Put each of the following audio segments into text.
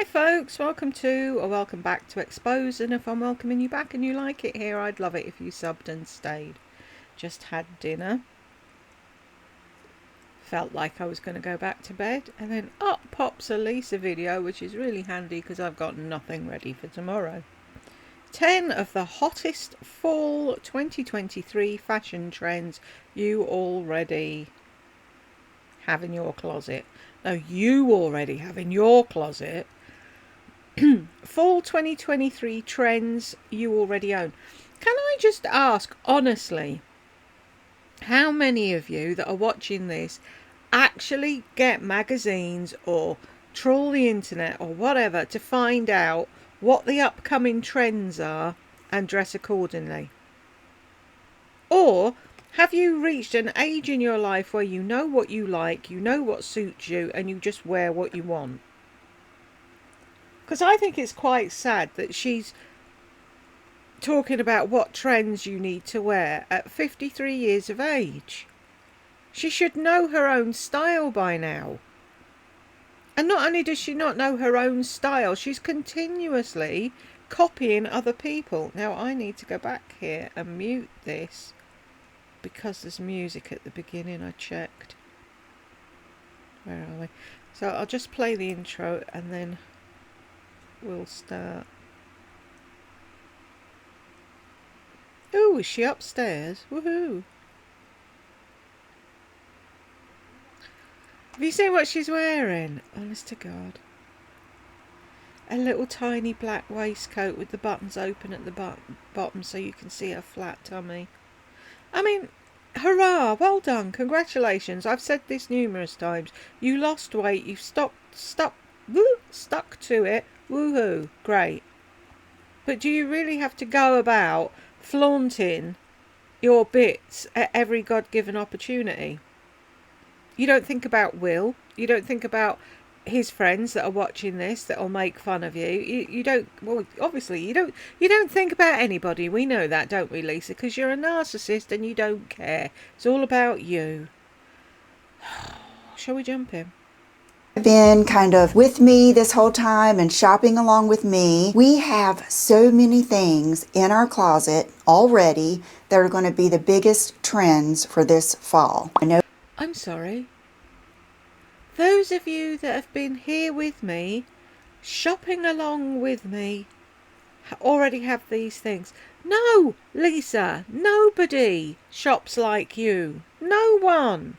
Hi folks, welcome to or welcome back to Expose, and if I'm welcoming you back and you like it here, I'd love it if you subbed and stayed. Just had dinner. Felt like I was going to go back to bed, and then up pops a Lisa video, which is really handy because I've got nothing ready for tomorrow. 10 of the hottest fall 2023 fashion trends you already have in your closet. No, you already have in your closet. Fall 2023 trends you already own. Can I just ask honestly, how many of you that are watching this actually get magazines or trawl the internet or whatever to find out what the upcoming trends are and dress accordingly? Or have you reached an age in your life where you know what you like, you know what suits you, and you just wear what you want? Because I think it's quite sad that she's talking about what trends you need to wear at 53 years of age. She should know her own style by now. And not only does she not know her own style, she's continuously copying other people. Now I need to go back here and mute this because there's music at the beginning. I checked. Where are we? So I'll just play the intro and then we'll start. Oh, is she upstairs? Woohoo! Have you seen what she's wearing? Honest to God. A little tiny black waistcoat with the buttons open at the bottom so you can see her flat tummy. I mean, hurrah! Well done! Congratulations! I've said this numerous times. You lost weight. You've stuck to it. Woohoo! Great. But do you really have to go about flaunting your bits at every God-given opportunity? You don't think about Will. You don't think about his friends that are watching this that'll make fun of you. You don't. Well, obviously you don't. You don't think about anybody. We know that, don't we, Lisa? Because you're a narcissist and you don't care. It's all about you. Shall we jump in? Been kind of with me this whole time and shopping along with me. We have so many things in our closet already that are going to be the biggest trends for this fall. I know. I'm sorry. Those of you that have been here with me, shopping along with me, already have these things. No, Lisa, nobody shops like you. No one.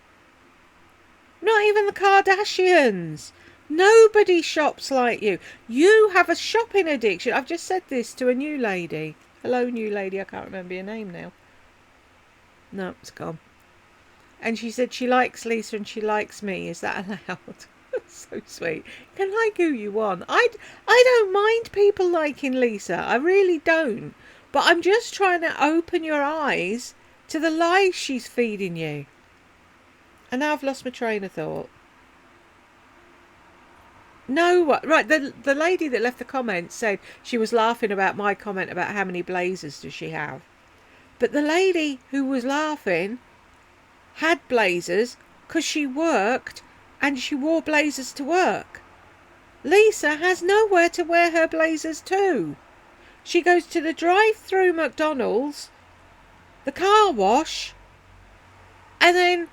Not even the Kardashians. Nobody shops like you. You have a shopping addiction. I've just said this to a new lady. Hello, new lady. I can't remember your name now. No, it's gone. And she said she likes Lisa and she likes me. Is that allowed? So sweet. You can like who you want. I don't mind people liking Lisa. I really don't. But I'm just trying to open your eyes to the lies she's feeding you. And now I've lost my train of thought. No, right, the lady that left the comment said she was laughing about my comment about how many blazers does she have. But the lady who was laughing had blazers because she worked and she wore blazers to work. Lisa has nowhere to wear her blazers to. She goes to the drive-through McDonald's, the car wash, and then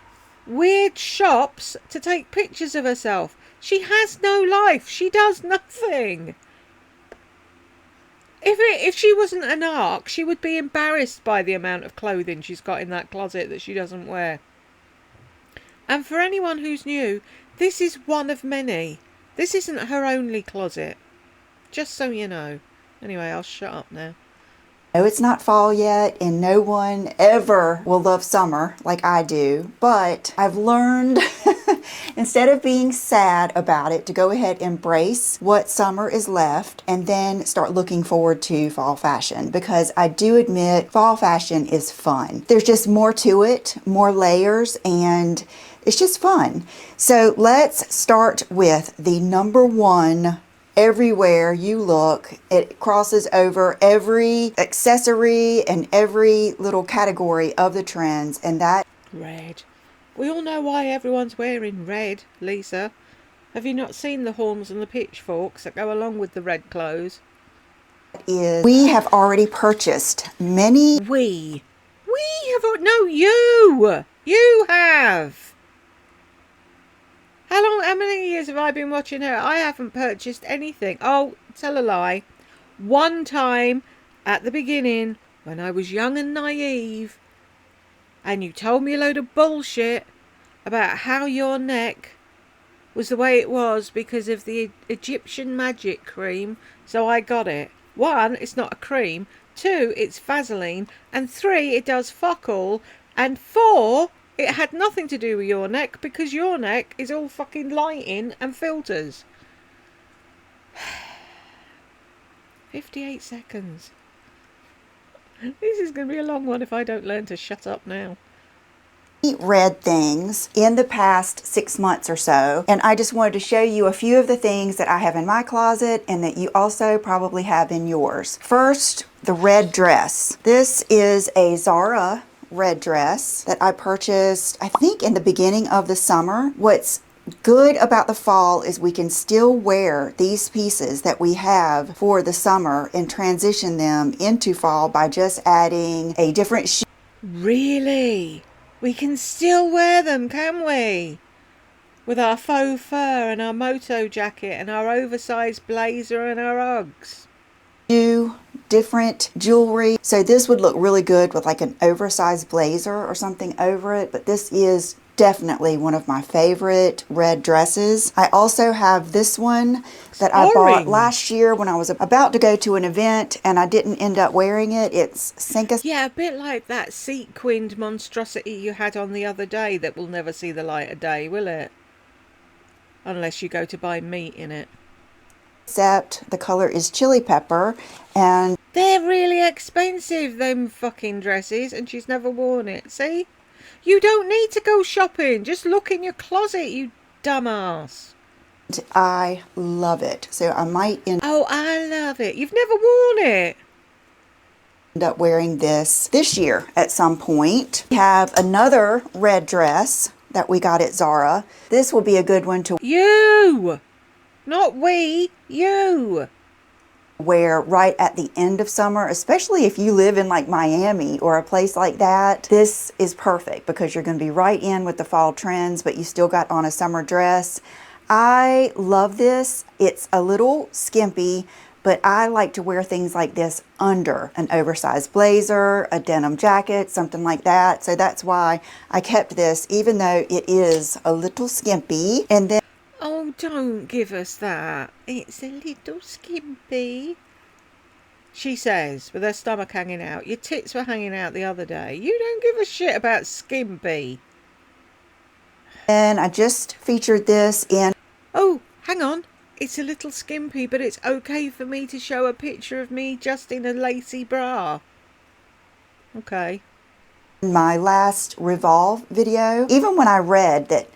weird shops to take pictures of herself. She has no life. She does nothing. If she wasn't an ark, she would be embarrassed by the amount of clothing she's got in that closet that she doesn't wear. And for anyone who's new, this is one of many. This isn't her only closet. Just so you know. Anyway, I'll shut up now. No, it's not fall yet, and no one ever will love summer like I do. But I've learned, instead of being sad about it, to go ahead and embrace what summer is left and then start looking forward to fall fashion. Because I do admit fall fashion is fun. There's just more to it, more layers, and it's just fun. So let's start with the number one. Everywhere you look, it crosses over every accessory and every little category of the trends, and that red. We all know why everyone's wearing red, Lisa. Have you not seen the horns and the pitchforks that go along with the red clothes? Is we have already purchased many. We have, no, you have. How many years have I been watching her? I haven't purchased anything. Oh, tell a lie. One time at the beginning when I was young and naive, and you told me a load of bullshit about how your neck was the way it was because of the Egyptian magic cream, so I got it. 1, it's not a cream. 2, it's Vaseline. And 3, it does fuck all. And 4, it had nothing to do with your neck because your neck is all fucking lighting and filters. 58 seconds. This is going to be a long one if I don't learn to shut up now. Red things in the past 6 months or so, and I just wanted to show you a few of the things that I have in my closet and that you also probably have in yours. First, the red dress. This is a Zara red dress that I purchased, I think, in the beginning of the summer. What's good about the fall is we can still wear these pieces that we have for the summer and transition them into fall by just adding a different Really? We can still wear them, can we? With our faux fur and our moto jacket and our oversized blazer and our Uggs. Different jewelry. So this would look really good with like an oversized blazer or something over it, but this is definitely one of my favorite red dresses. I also have this one that I bought last year when I was about to go to an event and I didn't end up wearing it. It's Yeah, a bit like that sequined monstrosity you had on the other day that will never see the light of day, will it? Unless you go to buy meat in it. Except the color is chili pepper, and they're really expensive, them fucking dresses, and she's never worn it. See? You don't need to go shopping. Just look in your closet, you dumbass. I love it. So I might Oh, I love it. You've never worn it. End up wearing this year at some point. We have another red dress that we got at Zara. This will be a good one to you, not we, you. Wear right at the end of summer, especially if you live in like Miami or a place like that. This is perfect because you're going to be right in with the fall trends, but you still got on a summer dress. I love this. It's a little skimpy, but I like to wear things like this under an oversized blazer, a denim jacket, something like that. So that's why I kept this, even though it is a little skimpy. And then oh, don't give us that. It's a little skimpy. She says, with her stomach hanging out. Your tits were hanging out the other day. You don't give a shit about skimpy. And I just featured this in... Oh, hang on. It's a little skimpy, but it's okay for me to show a picture of me just in a lacy bra. Okay. My last Revolve video, even when I read that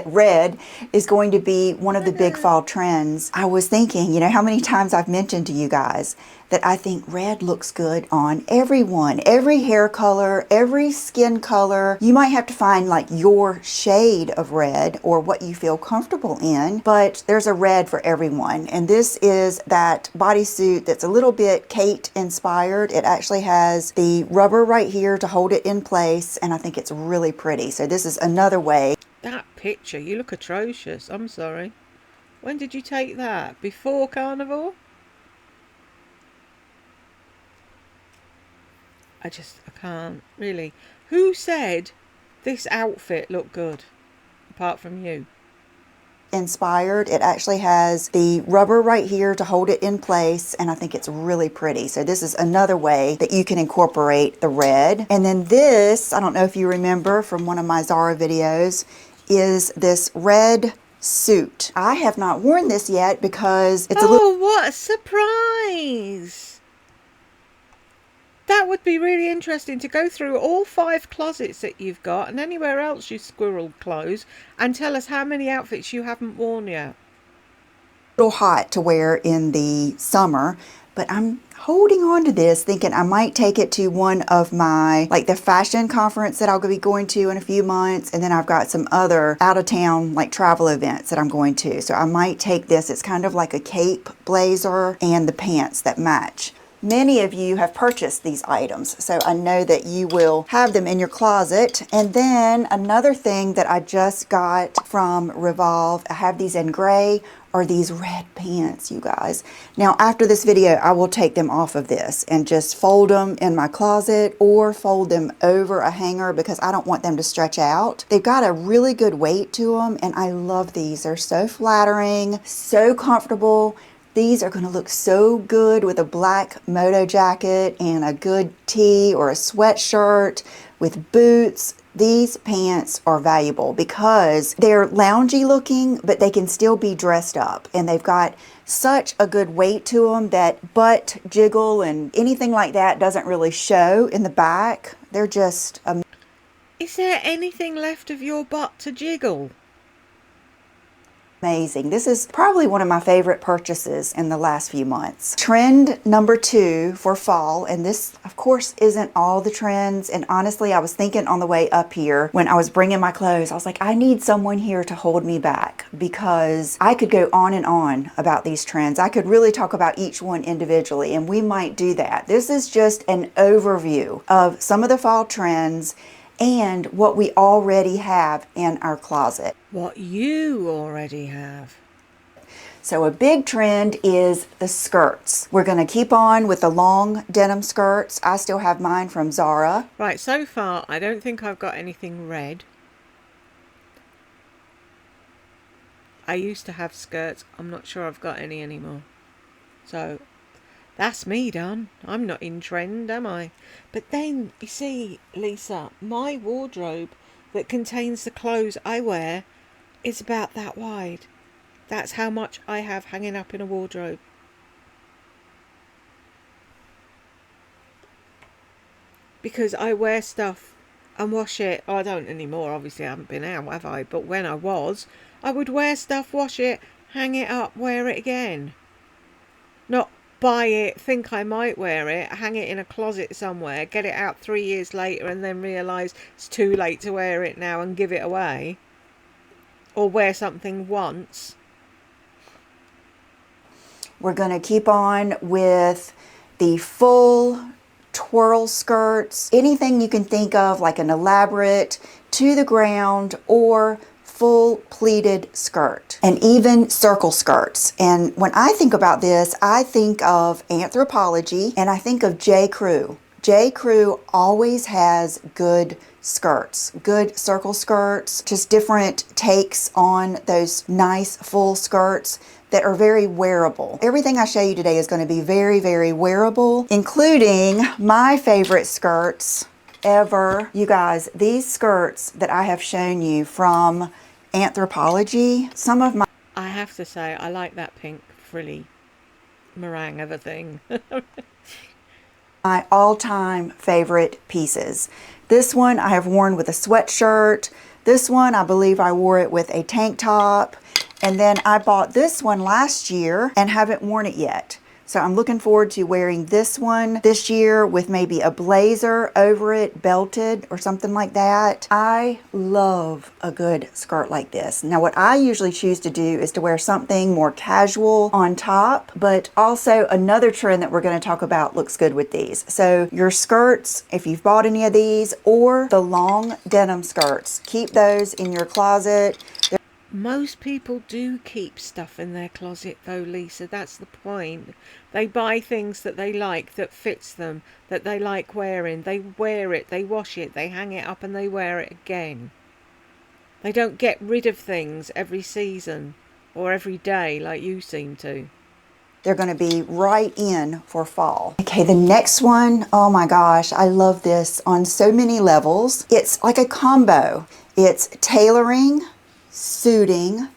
red is going to be one of the big fall trends, I was thinking, you know, how many times I've mentioned to you guys that I think red looks good on everyone, every hair color, every skin color. You might have to find like your shade of red or what you feel comfortable in, but there's a red for everyone. And this is that bodysuit that's a little bit Kate inspired. It actually has the rubber right here to hold it in place, and I think it's really pretty. So this is another way. That picture, you look atrocious. I'm sorry. When did you take that? Before Carnival? I can't, really. Who said this outfit looked good? Apart from you. Inspired. It actually has the rubber right here to hold it in place, and I think it's really pretty. So this is another way that you can incorporate the red. And then this, I don't know if you remember from one of my Zara videos, is this red suit. I have not worn this yet because it's a little... Oh, what a surprise! That would be really interesting to go through all 5 closets that you've got and anywhere else you squirreled clothes and tell us how many outfits you haven't worn yet. Little hot to wear in the summer, but I'm holding on to this thinking I might take it to one of my, like the fashion conference that I'll be going to in a few months, and then I've got some other out of town like travel events that I'm going to. So I might take this. It's kind of like a cape blazer and the pants that match. Many of you have purchased these items, so I know that you will have them in your closet. And then another thing that I just got from Revolve, I have these in gray, are these red pants, you guys. Now after this video, I will take them off of this and just fold them in my closet or fold them over a hanger because I don't want them to stretch out. They've got a really good weight to them, and I love these. They're so flattering, so comfortable. These are going to look so good with a black moto jacket and a good tee or a sweatshirt with boots. These pants are valuable because they're loungy looking, but they can still be dressed up. And they've got such a good weight to them that butt jiggle and anything like that doesn't really show in the back. They're just Is there anything left of your butt to jiggle? amazing. This is probably one of my favorite purchases in the last few months. Trend number 2 for fall, and this of course isn't all the trends, and honestly I was thinking on the way up here when I was bringing my clothes, I was like, I need someone here to hold me back because I could go on and on about these trends. I could really talk about each one individually, and we might do that. This is just an overview of some of the fall trends and what we already have in our closet. What you already have. So a big trend is the skirts. We're going to keep on with the long denim skirts. I still have mine from Zara. Right, so far I don't think I've got anything red. I used to have skirts. I'm not sure I've got any anymore. So that's me done. I'm not in trend, am I? But then, you see, Lisa, my wardrobe that contains the clothes I wear is about that wide. That's how much I have hanging up in a wardrobe. Because I wear stuff and wash it. I don't anymore, obviously I haven't been out, have I? But when I was, I would wear stuff, wash it, hang it up, wear it again. Not buy it, think I might wear it, hang it in a closet somewhere, get it out 3 years later and then realise it's too late to wear it now and give it away. Or wear something once. We're going to keep on with the full twirl skirts. Anything you can think of, like an elaborate to the ground or full pleated skirt, and even circle skirts. And when I think about this, I think of Anthropologie and I think of J. Crew. J. Crew always has good skirts, good circle skirts, just different takes on those nice full skirts that are very wearable. Everything I show you today is going to be very, very wearable, including my favorite skirts ever. You guys, these skirts that I have shown you from Anthropologie, some of my... I have to say, I like that pink frilly meringue of a thing. my all-time favorite pieces. This one I have worn with a sweatshirt. This one, I believe I wore it with a tank top. And then I bought this one last year and haven't worn it yet. So I'm looking forward to wearing this one this year with maybe a blazer over it, belted or something like that. I love a good skirt like this. Now what I usually choose to do is to wear something more casual on top, but also another trend that we're going to talk about looks good with these. So your skirts, if you've bought any of these, or the long denim skirts, keep those in your closet. Most people do keep stuff in their closet though, Lisa. That's the point. They buy things that they like, that fits them, that they like wearing. They wear it, they wash it, they hang it up and they wear it again. They don't get rid of things every season or every day like you seem to. They're going to be right in for fall. Okay, the next one, oh my gosh, I love this on so many levels. It's like a combo. It's tailoring, suiting,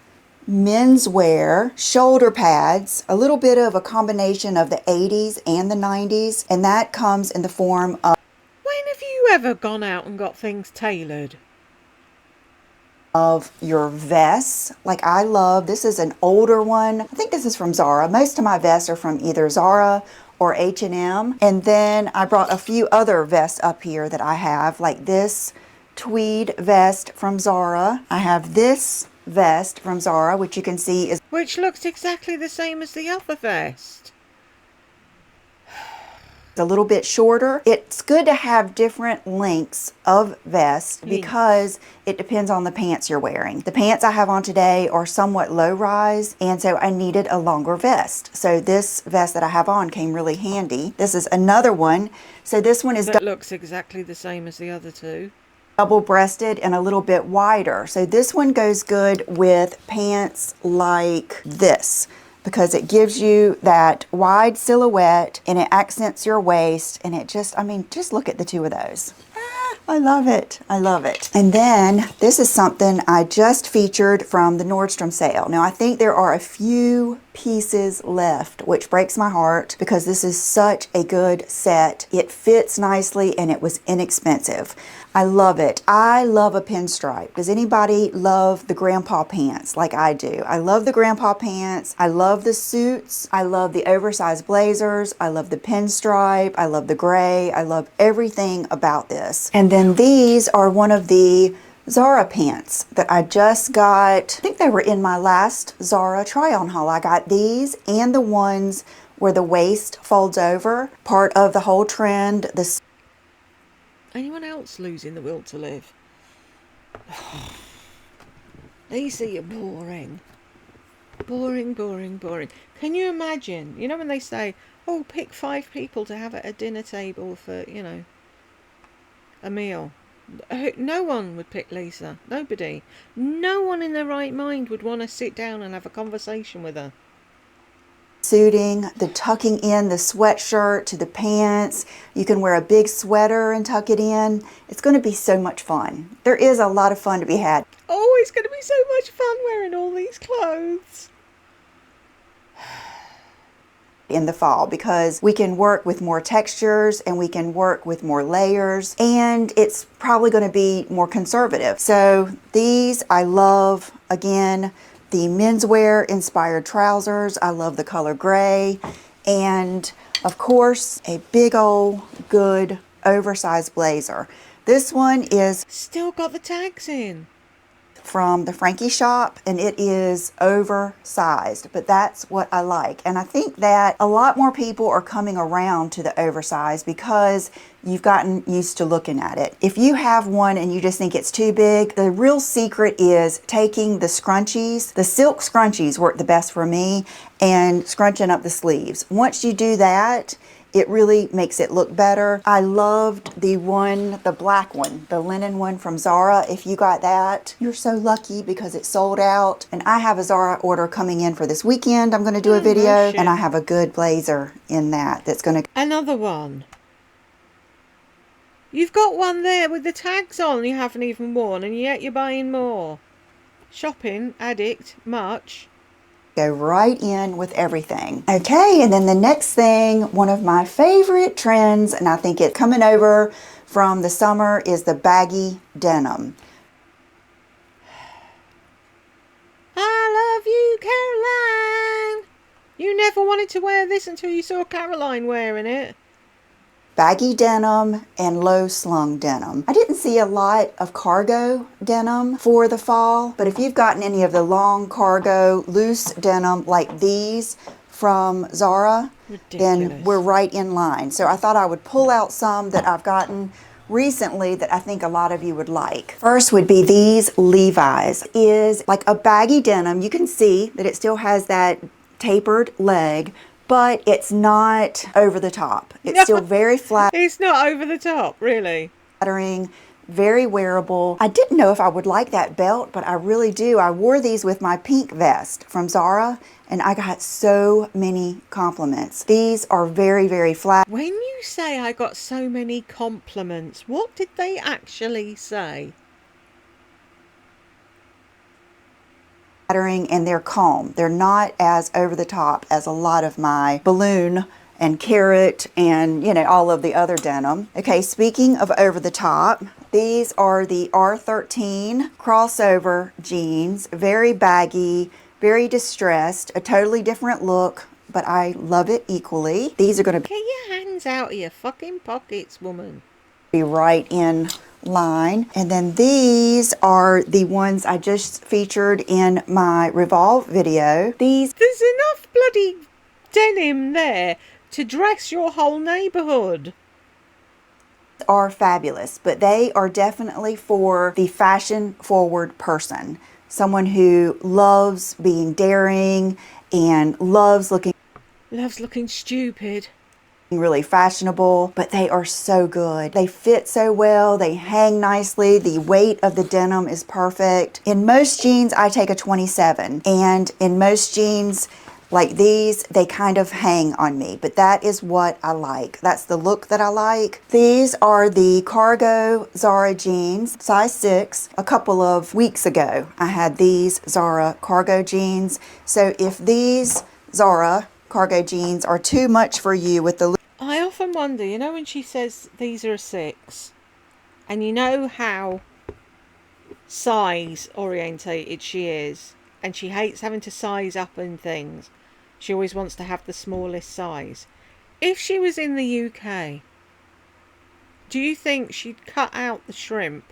menswear, shoulder pads, a little bit of a combination of the 80s and the 90s, and that comes in the form of... When have you ever gone out and got things tailored? Of your vests. Like I love, this is an older one. I think this is from Zara. Most of my vests are from either Zara or H&M. And then I brought a few other vests up here that I have, like this tweed vest from Zara. I have this vest from Zara, which you can see is Which looks exactly the same as the other vest. a little bit shorter. It's good to have different lengths of vest because it depends on the pants you're wearing. The pants I have on today are somewhat low rise, and so I needed a longer vest. So this vest that I have on came really handy. This is another one. So this one is That looks exactly the same as the other two. double-breasted and a little bit wider. So this one goes good with pants like this, because it gives you that wide silhouette and it accents your waist, and it just, I mean, just look at the two of those. I love it. I love it. And then this is something I just featured from the Nordstrom sale. Now I think there are a few pieces left, which breaks my heart because this is such a good set. It fits nicely and it was inexpensive. I love it. I love a pinstripe. Does anybody love the grandpa pants like I do? I love the grandpa pants. I love the suits. I love the oversized blazers. I love the pinstripe. I love the gray. I love everything about this. And then these are one of the Zara pants that I just got. I think they were in my last Zara try-on haul. I got these and the ones where the waist folds over. Part of the whole trend. Anyone else losing the will to live? Lisa, you're boring. Boring, boring, boring. Can you imagine, you know when they say, oh, pick 5 people to have at a dinner table for, you know, a meal. No one would pick Lisa. Nobody. No one in their right mind would want to sit down and have a conversation with her. Suiting, the tucking in the sweatshirt to the pants. You can wear a big sweater and tuck it in. It's going to be so much fun. There is a lot of fun to be had. Oh, it's going to be so much fun wearing all these clothes in the fall, because we can work with more textures and we can work with more layers, and it's probably going to be more conservative. So these I love. Again, the menswear inspired trousers. I love the color gray, and of course a big old good oversized blazer. This one is still got the tags in from the Frankie shop, and it is oversized, but that's what I like. And I think that a lot more people are coming around to the oversized because you've gotten used to looking at it. If you have one and you just think it's too big, the real secret is taking the scrunchies. The silk scrunchies work the best for me, and scrunching up the sleeves. Once you do that, it really makes it look better. I loved the one, the black one, the linen one from Zara. If you got that, you're so lucky because it sold out. And I have a Zara order coming in for this weekend. I'm going to do a video, and I have a good blazer in that that's going to... Another one. You've got one there with the tags on you haven't even worn, and yet you're buying more. Shopping addict, much. Go right in with everything. Okay, and then the next thing, one of my favorite trends, and I think it's coming over from the summer, is the baggy denim. I love you, Caroline. You never wanted to wear this until you saw Caroline wearing it. Baggy denim and low slung denim. I didn't see a lot of cargo denim for the fall, but if you've gotten any of the long cargo loose denim like these from Zara, then we're right in line. So I thought I would pull out some that I've gotten recently that I think a lot of you would like. First would be these Levi's. Is like a baggy denim. You can see that it still has that tapered leg, but it's not over the top. It's still very flat. It's not over the top, really. Flattering, very wearable. I didn't know if I would like that belt, but I really do. I wore these with my pink vest from Zara, and I got so many compliments. These are very, very flat. When you say I got so many compliments, what did they actually say? And they're calm. They're not as over the top as a lot of my balloon and carrot and, you know, all of the other denim. Okay, speaking of over the top, these are the R13 crossover jeans. Very baggy, very distressed, a totally different look but I love it equally. These are going to Get your hands out of your fucking pockets, woman. be right in line. And then these are the ones I just featured in my Revolve video. These There's enough bloody denim there to dress your whole neighbourhood. are fabulous, but they are definitely for the fashion forward person. Someone who loves being daring and loves looking stupid. really fashionable, but they are so good. They fit so well, they hang nicely, the weight of the denim is perfect. In most jeans, I take a 27, and in most jeans like these, they kind of hang on me, but that is what I like. That's the look that I like. These are the cargo Zara jeans, size 6. A couple of weeks ago, I had these Zara cargo jeans. So if these Zara cargo jeans are too much for you with the I often wonder, you know, when she says these are a 6, and you know how size orientated she is, and she hates having to size up and things. She always wants to have the smallest size. If she was in the UK, do you think she'd cut out the shrimp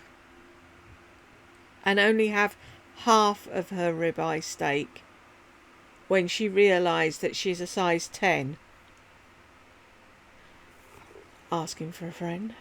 and only have half of her ribeye steak when she realised that she's a size 10? Asking for a friend.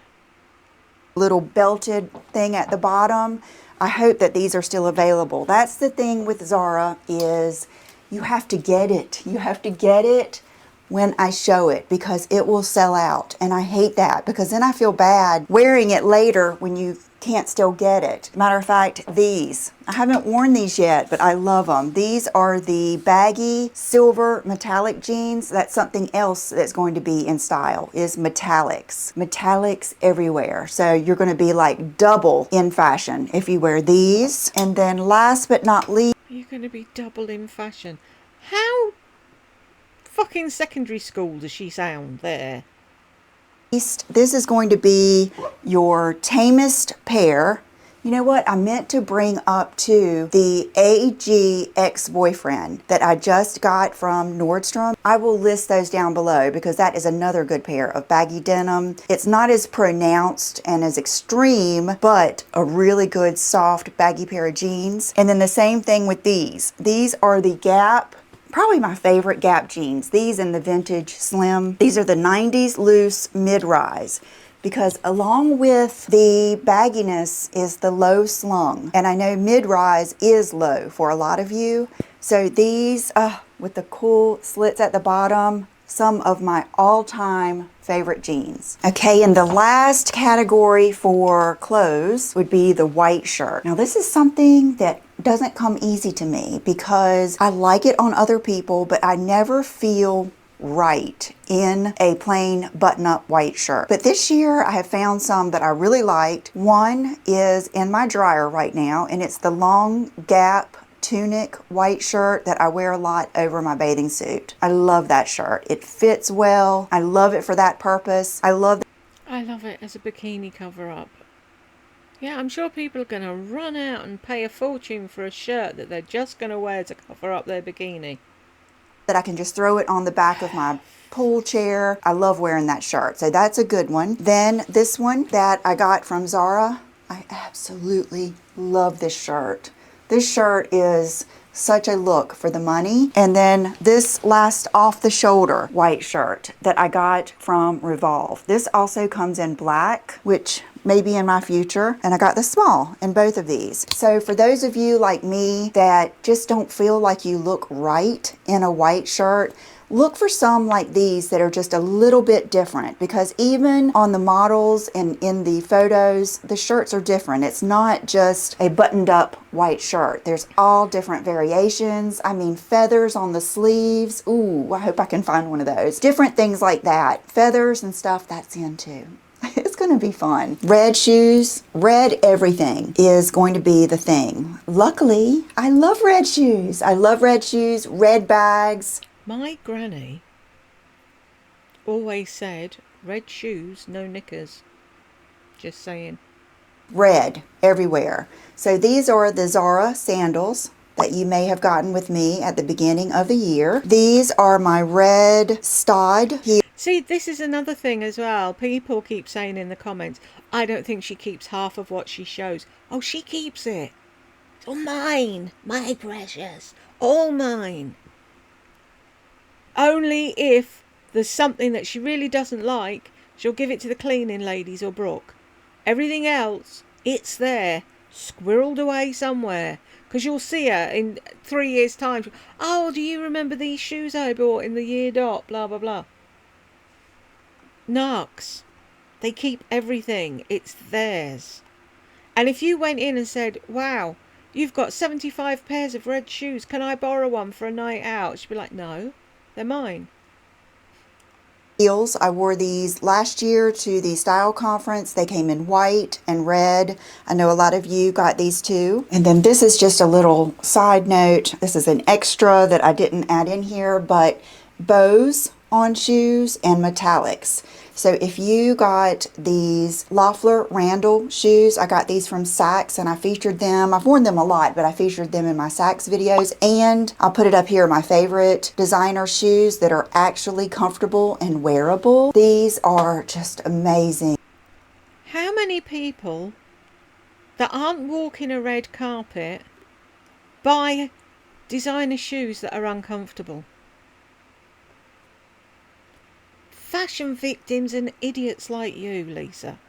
little belted thing at the bottom? I hope that these are still available. That's the thing with Zara, is you have to get it. You have to get it when I show it, because it will sell out. And I hate that, because then I feel bad wearing it later when you can't still get it. Matter of fact, these, I haven't worn these yet, but I love them. These are the baggy silver metallic jeans. That's something else that's going to be in style, is metallics. Metallics everywhere. So you're going to be like double in fashion if you wear these. And then last but not least, You're going to be double in fashion. How fucking secondary school does she sound there? this is going to be your tamest pair. You know what? I meant to bring up too the AG ex-boyfriend that I just got from Nordstrom. I will list those down below, because that is another good pair of baggy denim. It's not as pronounced and as extreme, but a really good soft baggy pair of jeans. And then the same thing with these. These are the Gap, probably my favorite Gap jeans. These in the vintage slim. These are the 90s loose mid-rise, because along with the bagginess is the low slung. And I know mid-rise is low for a lot of you. So these, with the cool slits at the bottom, some of my all-time favorite jeans. Okay, and the last category for clothes would be the white shirt. Now this is something that doesn't come easy to me, because I like it on other people, but I never feel right in a plain button-up white shirt. But this year I have found some that I really liked. One is in my dryer right now, and it's the long Gap tunic white shirt that I wear a lot over my bathing suit. I love that shirt. It fits well. I love it for that purpose. I love it as a bikini cover-up. Yeah, I'm sure people are going to run out and pay a fortune for a shirt that they're just going to wear to cover up their bikini. that I can just throw it on the back of my pool chair. I love wearing that shirt. So that's a good one. Then this one that I got from Zara, I absolutely love this shirt. This shirt is such a look for the money. And then this last off the shoulder white shirt that I got from Revolve. This also comes in black, which may be in my future. And I got the small in both of these. So for those of you like me that just don't feel like you look right in a white shirt, look for some like these that are just a little bit different, because even on the models and in the photos, the shirts are different. It's not just a buttoned up white shirt. There's all different variations. I mean, feathers on the sleeves. Ooh, I hope I can find one of those. Different things like that. Feathers and stuff, that's in too. It's going to be fun. Red shoes, red everything is going to be the thing. Luckily, I love red shoes. I love red shoes, red bags. My granny always said, red shoes, no knickers. Just saying. Red everywhere. So these are the Zara sandals that you may have gotten with me at the beginning of the year. These are my red stud heels. See, this is another thing as well. People keep saying in the comments, I don't think she keeps half of what she shows. Oh, she keeps it. It's all mine, my precious. All mine. Only if there's something that she really doesn't like, she'll give it to the cleaning ladies or Brooke. Everything else, it's there, squirreled away somewhere. Because you'll see her in 3 years' time. Oh, do you remember these shoes I bought in the year dot? Blah, blah, blah. Narcs. They keep everything. It's theirs. And if you went in and said, wow, you've got 75 pairs of red shoes. Can I borrow one for a night out? She'd be like, no, they're mine. Heels. I wore these last year to the style conference. They came in white and red. I know a lot of you got these too. And then this is just a little side note. This is an extra that I didn't add in here, but bows on shoes and metallics. So if you got these Loeffler Randall shoes, I got these from Saks and I featured them. I've worn them a lot, but I featured them in my Saks videos, and I'll put it up here, my favorite designer shoes that are actually comfortable and wearable. These are just amazing. How many people that aren't walking a red carpet buy designer shoes that are uncomfortable? Fashion victims and idiots like you, Lisa.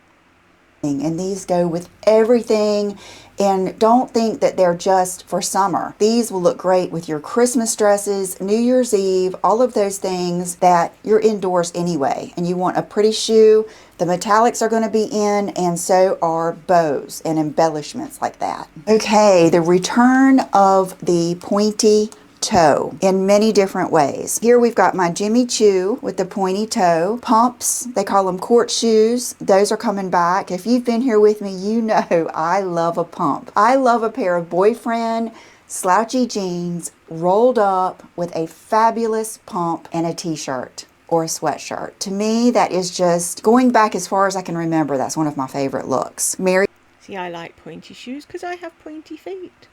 And these go with everything, and don't think that they're just for summer. These will look great with your Christmas dresses, New Year's Eve, all of those things that you're indoors anyway, and you want a pretty shoe. The metallics are going to be in, and so are bows and embellishments like that. Okay, the return of the pointy toe in many different ways. Here we've got my Jimmy Choo with the pointy toe. Pumps, they call them court shoes. Those are coming back. If you've been here with me, you know I love a pump. I love a pair of boyfriend slouchy jeans rolled up with a fabulous pump and a t-shirt or a sweatshirt. To me, that is just, going back as far as I can remember, that's one of my favorite looks. Mary See, I like pointy shoes because I have pointy feet.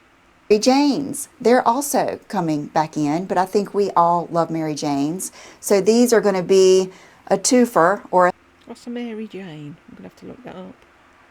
Janes, they're also coming back in, but I think we all love Mary Janes. So these are going to be a twofer or What's a Mary Jane? I'm going to have to look that up.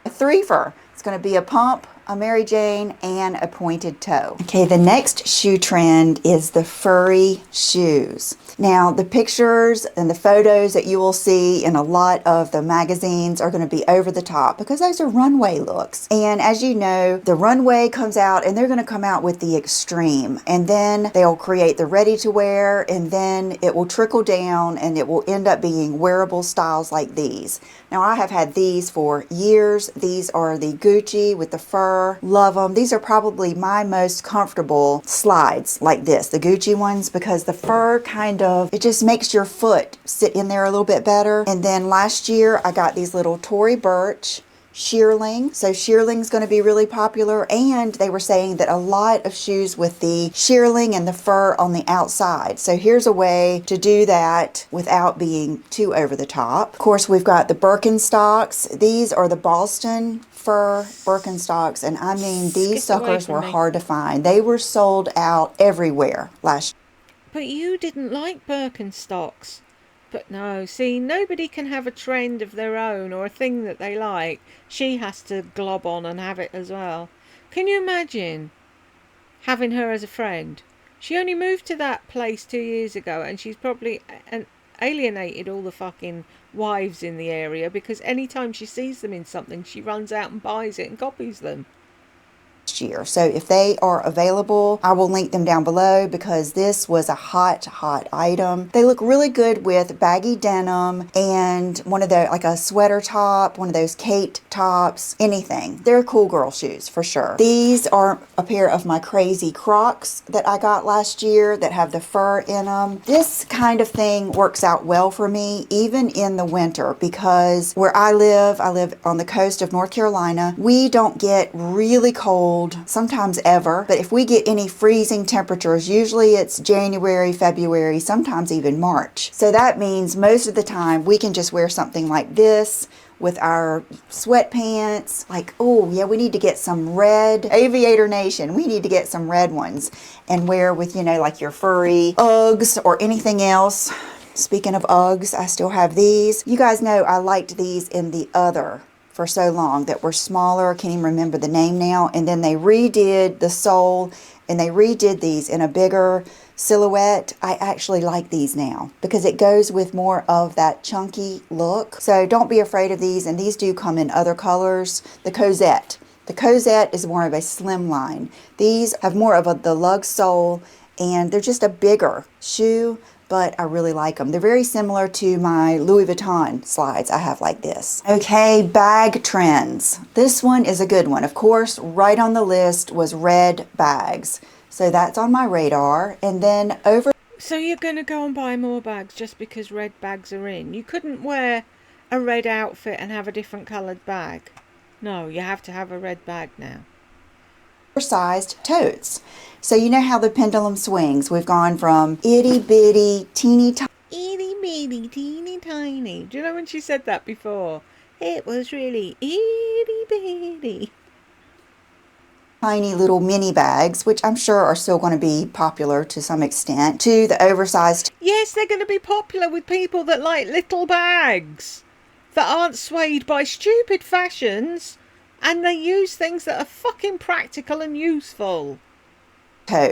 a threefer. It's going to be a pump, a Mary Jane, and a pointed toe. Okay, the next shoe trend is the furry shoes. Now, the pictures and the photos that you will see in a lot of the magazines are going to be over the top because those are runway looks. And as you know, the runway comes out and they're going to come out with the extreme. And then they'll create the ready to wear, and then it will trickle down and it will end up being wearable styles like these. Now, I have had these for years. These are the Gucci with the fur. Love them. These are probably my most comfortable slides like this, the Gucci ones, because the fur kind of, it just makes your foot sit in there a little bit better. And then last year I got these little Tory Burch shearling. So shearling's going to be really popular, and they were saying that a lot of shoes with the shearling and the fur on the outside. So here's a way to do that without being too over the top. Of course, we've got the Birkenstocks. These are the Boston fur Birkenstocks, and I mean, these suckers were hard to find. They were sold out everywhere last year. But you didn't like Birkenstocks. But no, see, nobody can have a trend of their own or a thing that they like. She has to glob on and have it as well. Can you imagine having her as a friend? She only moved to that place 2 years ago, and she's probably alienated all the fucking wives in the area, because anytime she sees them in something, she runs out and buys it and copies them. Year. So if they are available, I will link them down below, because this was a hot item. They look really good with baggy denim and one of the, like a sweater top, one of those Kate tops, anything. They're cool girl shoes for sure. These are a pair of my crazy Crocs that I got last year that have the fur in them. This kind of thing works out well for me even in the winter, because where I live on the coast of North Carolina, we don't get really cold cold, sometimes ever. But if we get any freezing temperatures, usually it's January, February, sometimes even March. So that means most of the time we can just wear something like this with our sweatpants. Like, oh yeah, we need to get some red, Aviator Nation, we need to get some red ones and wear with, you know, like your furry Uggs or anything else. Speaking of Uggs, I still have these. You guys know I liked these in the other for so long that were smaller. I can't even remember the name now. And then they redid the sole and they redid these in a bigger silhouette. I actually like these now because it goes with more of that chunky look. So don't be afraid of these. And these do come in other colors. The Cosette. The Cosette is more of a slim line. These have more of the lug sole and they're just a bigger shoe, but I really like them. They're very similar to my Louis Vuitton slides I have like this. Okay, bag trends. This one is a good one. Of course, right on the list was red bags. So that's on my radar. And then over... So you're going to go and buy more bags just because red bags are in? You couldn't wear a red outfit and have a different coloured bag. No, you have to have a red bag now. Oversized totes. So you know how the pendulum swings. We've gone from itty bitty, teeny tiny. Itty bitty, teeny tiny. Do you know when she said that before? It was really itty bitty. Tiny little mini bags, which I'm sure are still going to be popular to some extent, to the oversized. Yes, they're going to be popular with people that like little bags, that aren't swayed by stupid fashions, and they use things that are fucking practical and useful.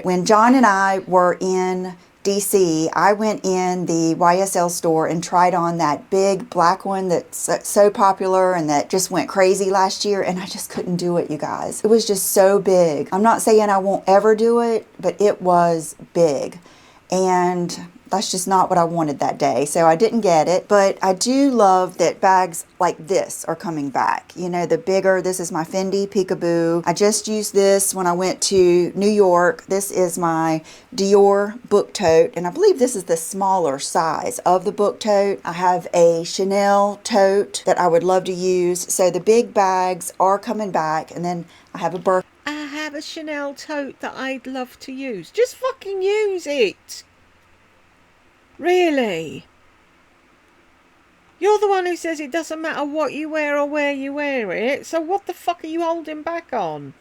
When John and I were in DC, I went in the YSL store and tried on that big black one that's so popular and that just went crazy last year, and I just couldn't do it, you guys. It was just so big. I'm not saying I won't ever do it, but it was big. And that's just not what I wanted that day, so I didn't get it. But I do love that bags like this are coming back. You know, the bigger, this is my Fendi Peekaboo. I just used this when I went to New York. This is my Dior book tote, and I believe this is the smaller size of the book tote. I have a Chanel tote that I would love to use. So the big bags are coming back, and then I have a Birkin. I have a Chanel tote that I'd love to use. Just fucking use it. Really? You're the one who says it doesn't matter what you wear or where you wear it, so what the fuck are you holding back on?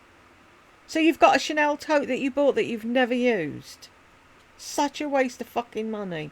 So you've got a Chanel tote that you bought that you've never used. Such a waste of fucking money.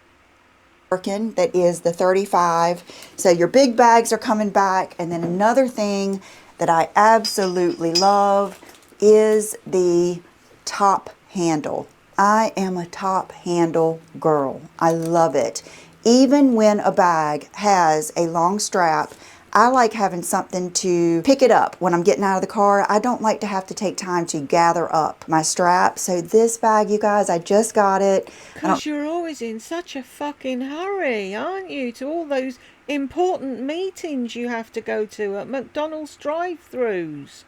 Birkin that is the 35. So your big bags are coming back. And then another thing that I absolutely love is the top handle. I am a top handle girl. I love it. Even when a bag has a long strap, I like having something to pick it up when I'm getting out of the car. I don't like to have to take time to gather up my strap. So this bag, you guys, I just got it. Because you're always in such a fucking hurry, aren't you? To all those important meetings you have to go to at McDonald's drive-thrus.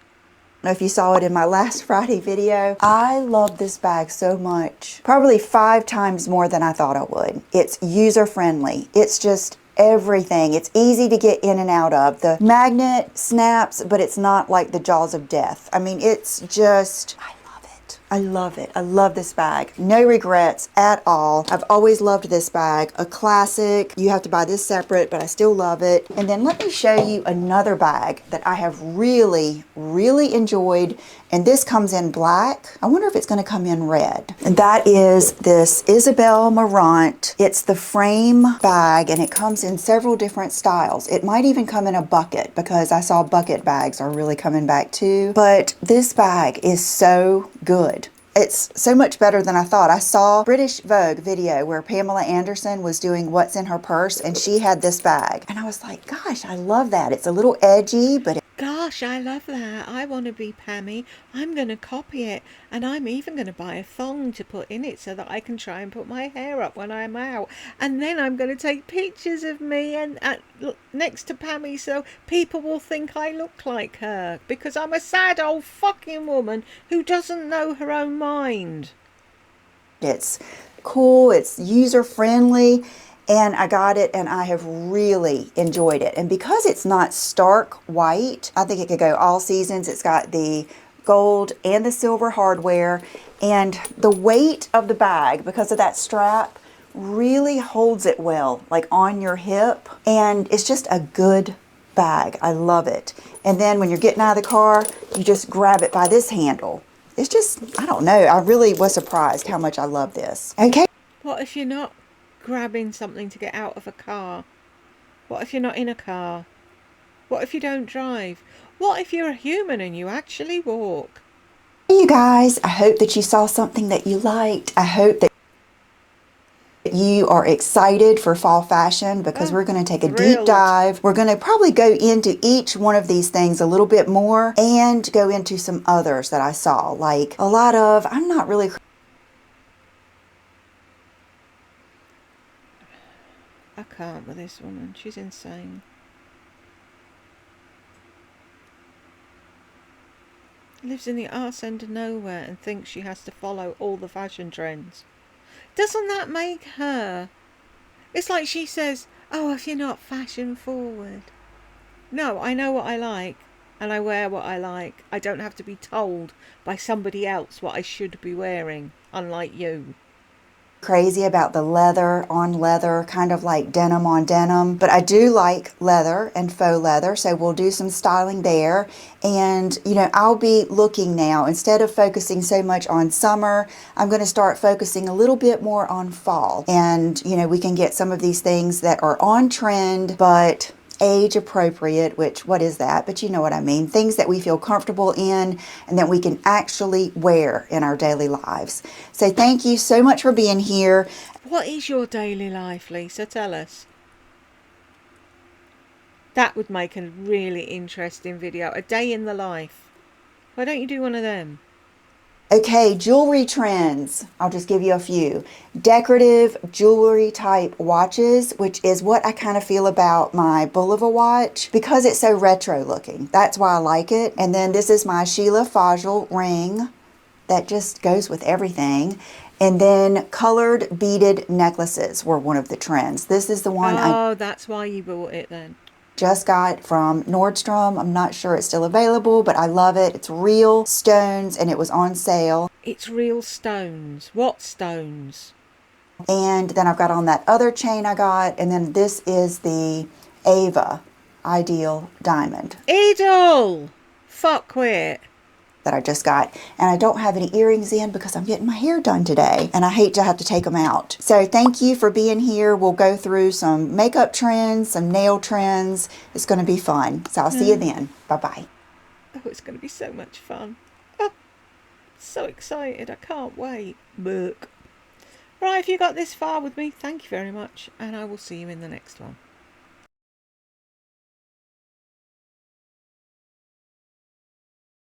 I don't know if you saw it in my last Friday video. I love this bag so much. Probably 5 times more than I thought I would. It's user-friendly. It's just everything. It's easy to get in and out of. The magnet snaps, but it's not like the jaws of death. I mean, it's just... I love it. I love this bag. No regrets at all. I've always loved this bag. A classic. You have to buy this separate, but I still love it. And then let me show you another bag that I have really, really enjoyed. And this comes in black. I wonder if it's going to come in red. And that is this Isabel Marant. It's the frame bag, and it comes in several different styles. It might even come in a bucket, because I saw bucket bags are really coming back too. But this bag is so good. It's so much better than I thought. I saw British Vogue video where Pamela Anderson was doing what's in her purse, and she had this bag. And I was like, gosh, I love that. It's a little edgy, but Gosh, I love that. I want to be Pammy. I'm going to copy it. And I'm even going to buy a thong to put in it so that I can try and put my hair up when I'm out. And then I'm going to take pictures of me and next to Pammy so people will think I look like her. Because I'm a sad old fucking woman who doesn't know her own mind. It's cool. It's user-friendly. And I got it, and I have really enjoyed it. And because it's not stark white, I think it could go all seasons. It's got the gold and the silver hardware, and the weight of the bag, because of that strap, really holds it well, like on your hip, and it's just a good bag. I love it. And then when you're getting out of the car, you just grab it by this handle. It's just, I don't know, I really was surprised how much I love this. Okay. What if you're not grabbing something to get out of a car? What if you're not in a car? What if you don't drive? What if you're a human and you actually walk? Hey you guys, I hope that you saw something that you liked. I hope that you are excited for fall fashion, because we're going to take a deep dive. We're going to probably go into each one of these things a little bit more and go into some others that I saw, like a lot of, I'm not really. I can't with this woman. She's insane. Lives in the arse end of nowhere and thinks she has to follow all the fashion trends. Doesn't that make her? It's like she says, oh, if you're not fashion forward. No, I know what I like and I wear what I like. I don't have to be told by somebody else what I should be wearing, unlike you. Crazy about the leather on leather, kind of like denim on denim, but I do like leather and faux leather, so we'll do some styling there. And you know, I'll be looking now, instead of focusing so much on summer, I'm going to start focusing a little bit more on fall. And you know, we can get some of these things that are on trend but age appropriate, which what is that? But you know what I mean. Things that we feel comfortable in and that we can actually wear in our daily lives. So thank you so much for being here. What is your daily life, Lisa? Tell us. That would make a really interesting video. A day in the life. Why don't you do one of them? Okay, jewelry trends. I'll just give you a few. Decorative jewelry type watches, which is what I kind of feel about my Bulova watch, because it's so retro looking. That's why I like it. And then this is my Sheila Fajl ring that just goes with everything. And then colored beaded necklaces were one of the trends. This is the one that's why you bought it then. Just got from Nordstrom. I'm not sure it's still available, but I love it. It's real stones and it was on sale. It's real stones. What stones? And then I've got on that other chain I got, and then this is the Ava Ideal Diamond. Idol! Fuck quit. That I just got, and I don't have any earrings in because I'm getting my hair done today and I hate to have to take them out. So thank you for being here. We'll go through some makeup trends, some nail trends. It's going to be fun. So I'll see you then. Bye-bye. Oh, it's going to be so much fun. Oh, so excited. I can't wait. Look. Right, if you got this far with me, thank you very much, and I will see you in the next one.